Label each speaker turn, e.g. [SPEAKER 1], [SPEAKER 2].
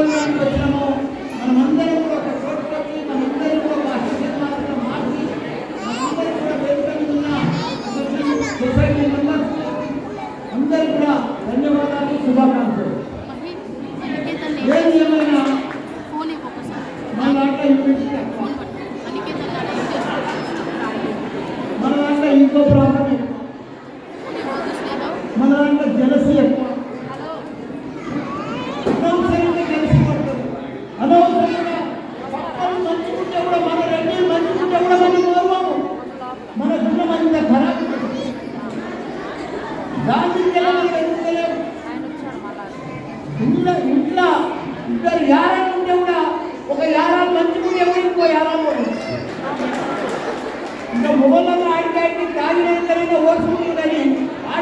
[SPEAKER 1] ఆందోళనకు వచ్చినామో మనమందరం కూడా ఒక చోటుకి వచ్చి మనందరం కూడా ఒక అక్షరాలను మార్చి మనందరం కూడా వేడుకలున్న సొసైటీ మెంబర్స్ అందరూ కూడా ధన్యవాదాలు, శుభాకాంక్షలు. ఏది ఏమైనా మన దాంట్లో మన దాంట్లో ఇంకో ప్రాబ్లం ఎక్కువ, మన దాంట్లో జలసి ఎక్కువ. అనవసరంగా జలసి పడుతుంది. అనవసరంగా పక్కన మంచుకుంటే కూడా మన రెడ్డి మంచుకుంటే కూడా మన గౌరవము మన గుణం అంత ఖరాబ్. దాన్ని ఎదుగుతలేము. ఇంట్లో ఇద్దరు యారాలు ఉంటే కూడా ఒక యారాలు మంచుకుంటే కూడా ఇంకో యారాలు ఇంకా మొగోళ్ళగా ఆడికి తాగిన ఓర్చుకుంటుంది. కానీ